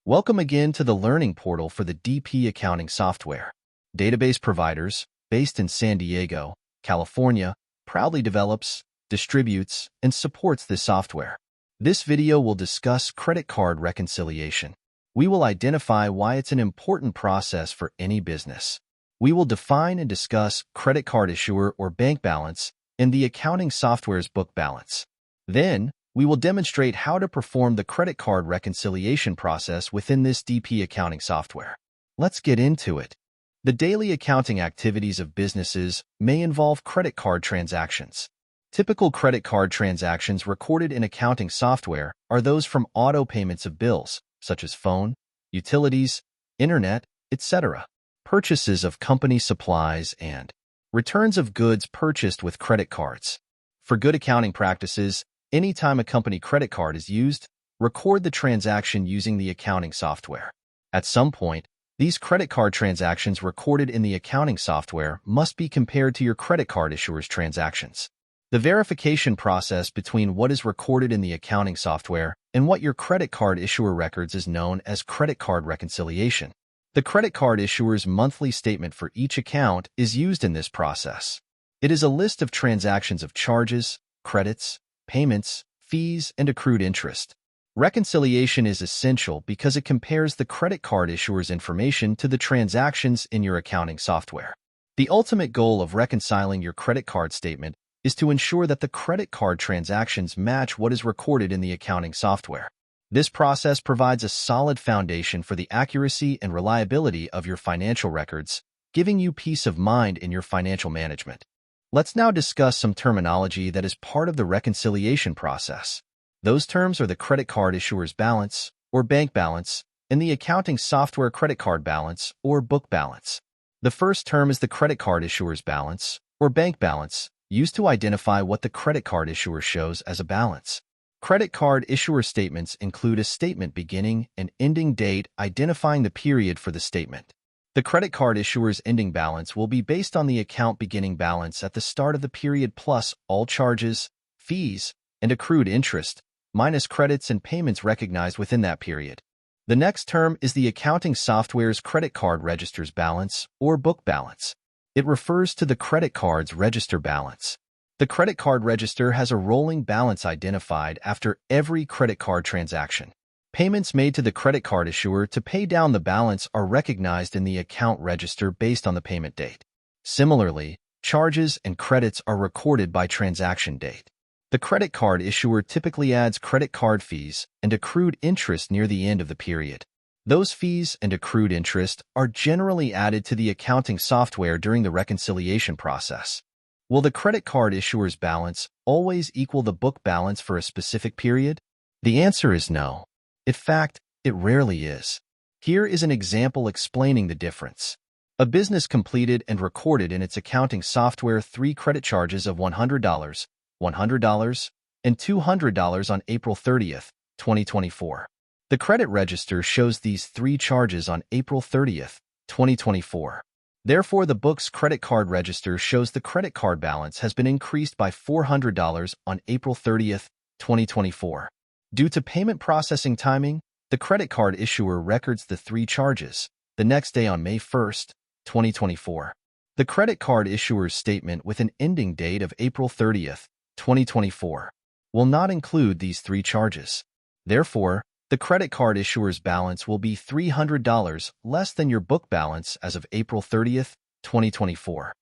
Welcome again to the learning portal for the DP accounting software. Database providers, based in San Diego, California, proudly develops, distributes, and supports this software. This video will discuss credit card reconciliation. We will identify why it's an important process for any business. We will define and discuss credit card issuer or bank balance and the accounting software's book balance. Then, we will demonstrate how to perform the credit card reconciliation process within this DP accounting software. Let's get into it. The daily accounting activities of businesses may involve credit card transactions. Typical credit card transactions recorded in accounting software are those from auto payments of bills, such as phone, utilities, internet, etc., purchases of company supplies, and returns of goods purchased with credit cards. For good accounting practices, anytime a company credit card is used, record the transaction using the accounting software. At some point, these credit card transactions recorded in the accounting software must be compared to your credit card issuer's transactions. The verification process between what is recorded in the accounting software and what your credit card issuer records is known as credit card reconciliation. The credit card issuer's monthly statement for each account is used in this process. It is a list of transactions of charges, credits, payments, fees, and accrued interest. Reconciliation is essential because it compares the credit card issuer's information to the transactions in your accounting software. The ultimate goal of reconciling your credit card statement is to ensure that the credit card transactions match what is recorded in the accounting software. This process provides a solid foundation for the accuracy and reliability of your financial records, giving you peace of mind in your financial management. Let's now discuss some terminology that is part of the reconciliation process. Those terms are the credit card issuer's balance, or bank balance, and the accounting software credit card balance, or book balance. The first term is the credit card issuer's balance, or bank balance, used to identify what the credit card issuer shows as a balance. Credit card issuer statements include a statement beginning and ending date identifying the period for the statement. The credit card issuer's ending balance will be based on the account beginning balance at the start of the period plus all charges, fees, and accrued interest, minus credits and payments recognized within that period. The next term is the accounting software's credit card register's balance, or book balance. It refers to the credit card's register balance. The credit card register has a rolling balance identified after every credit card transaction. Payments made to the credit card issuer to pay down the balance are recognized in the account register based on the payment date. Similarly, charges and credits are recorded by transaction date. The credit card issuer typically adds credit card fees and accrued interest near the end of the period. Those fees and accrued interest are generally added to the accounting software during the reconciliation process. Will the credit card issuer's balance always equal the book balance for a specific period? The answer is no. In fact, it rarely is. Here is an example explaining the difference. A business completed and recorded in its accounting software 3 credit charges of $100, $100, and $200 on April 30th, 2024. The credit register shows these 3 charges on April 30th, 2024. Therefore, the book's credit card register shows the credit card balance has been increased by $400 on April 30th, 2024. Due to payment processing timing, the credit card issuer records the 3 charges the next day on May 1st, 2024. The credit card issuer's statement with an ending date of April 30th, 2024, will not include these 3 charges. Therefore, the credit card issuer's balance will be $300 less than your book balance as of April 30th, 2024.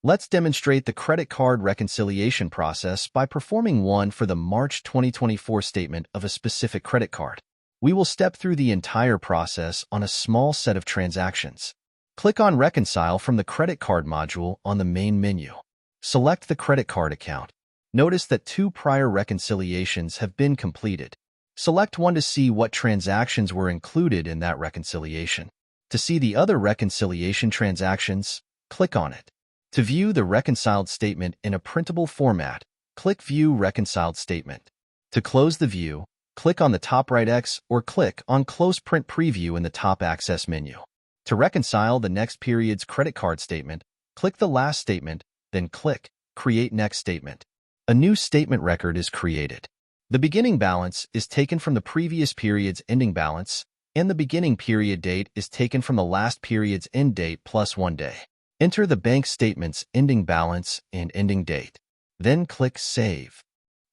Let's demonstrate the credit card reconciliation process by performing one for the March 2024 statement of a specific credit card. We will step through the entire process on a small set of transactions. Click on Reconcile from the credit card module on the main menu. Select the credit card account. Notice that 2 prior reconciliations have been completed. Select one to see what transactions were included in that reconciliation. To see the other reconciliation transactions, click on it. To view the reconciled statement in a printable format, click View Reconciled Statement. To close the view, click on the top right X or click on Close Print Preview in the top Access menu. To reconcile the next period's credit card statement, click the last statement, then click Create Next Statement. A new statement record is created. The beginning balance is taken from the previous period's ending balance, and the beginning period date is taken from the last period's end date plus 1 day. Enter the bank statement's ending balance and ending date. Then click Save.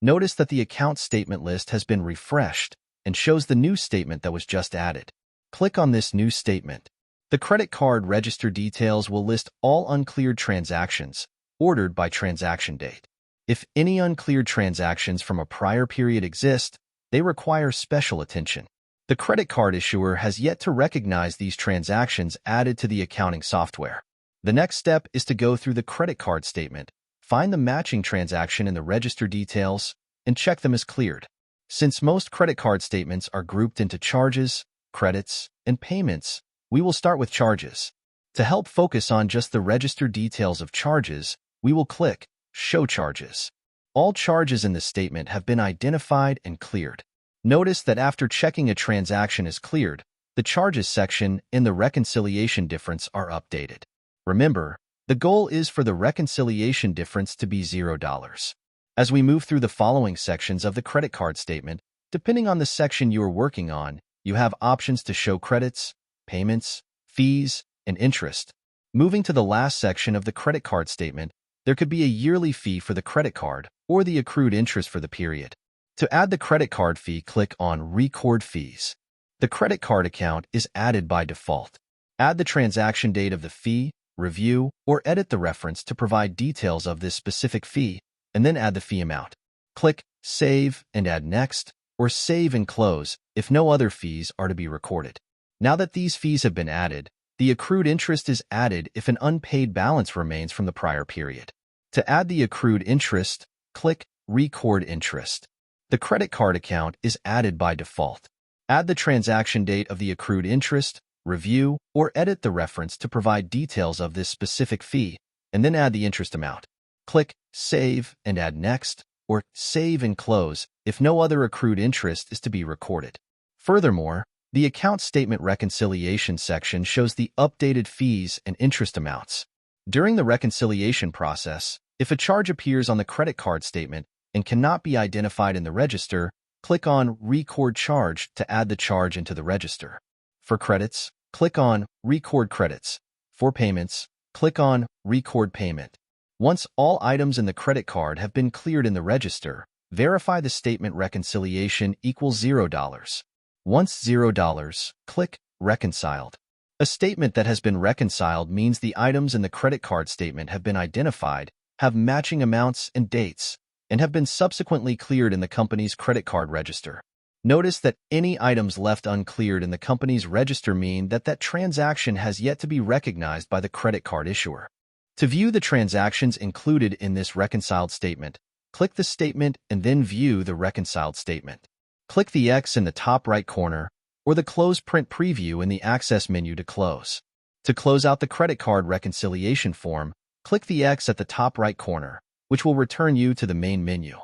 Notice that the account statement list has been refreshed and shows the new statement that was just added. Click on this new statement. The credit card register details will list all uncleared transactions, ordered by transaction date. If any uncleared transactions from a prior period exist, they require special attention. The credit card issuer has yet to recognize these transactions added to the accounting software. The next step is to go through the credit card statement, find the matching transaction in the register details, and check them as cleared. Since most credit card statements are grouped into charges, credits, and payments, we will start with charges. To help focus on just the register details of charges, we will click Show Charges. All charges in the statement have been identified and cleared. Notice that after checking a transaction is cleared, the charges section and the reconciliation difference are updated. Remember, the goal is for the reconciliation difference to be $0. As we move through the following sections of the credit card statement, depending on the section you are working on, you have options to show credits, payments, fees, and interest. Moving to the last section of the credit card statement, there could be a yearly fee for the credit card or the accrued interest for the period. To add the credit card fee, click on Record Fees. The credit card account is added by default. Add the transaction date of the fee, review, or edit the reference to provide details of this specific fee, and then add the fee amount. Click Save and Add Next, or Save and Close if no other fees are to be recorded. Now that these fees have been added, the accrued interest is added if an unpaid balance remains from the prior period. To add the accrued interest, click Record Interest. The credit card account is added by default. Add the transaction date of the accrued interest, review, or edit the reference to provide details of this specific fee, and then add the interest amount. Click Save and Add Next, or Save and Close if no other accrued interest is to be recorded. Furthermore, the account statement reconciliation section shows the updated fees and interest amounts. During the reconciliation process, if a charge appears on the credit card statement and cannot be identified in the register, click on Record Charge to add the charge into the register. For credits, click on Record Credits. For payments, click on Record Payment. Once all items in the credit card have been cleared in the register, verify the statement reconciliation equals $0. Once $0, click Reconciled. A statement that has been reconciled means the items in the credit card statement have been identified, have matching amounts and dates, and have been subsequently cleared in the company's credit card register. Notice that any items left uncleared in the company's register mean that that transaction has yet to be recognized by the credit card issuer. To view the transactions included in this reconciled statement, click the statement and then view the reconciled statement. Click the X in the top right corner or the Close Print Preview in the Access menu to close. To close out the credit card reconciliation form, click the X at the top right corner, which will return you to the main menu.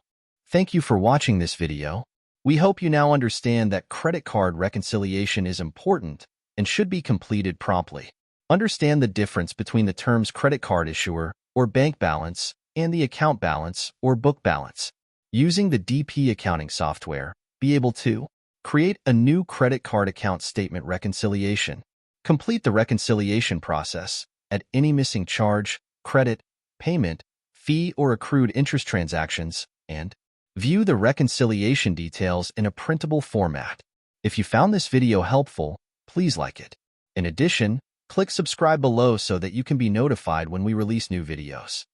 Thank you for watching this video. We hope you now understand that credit card reconciliation is important and should be completed promptly. Understand the difference between the terms credit card issuer or bank balance and the account balance or book balance. Using the DP accounting software, be able to create a new credit card account statement reconciliation, complete the reconciliation process, add any missing charge, credit, payment, fee, or accrued interest transactions, and view the reconciliation details in a printable format. If you found this video helpful, please like it. In addition, click subscribe below so that you can be notified when we release new videos.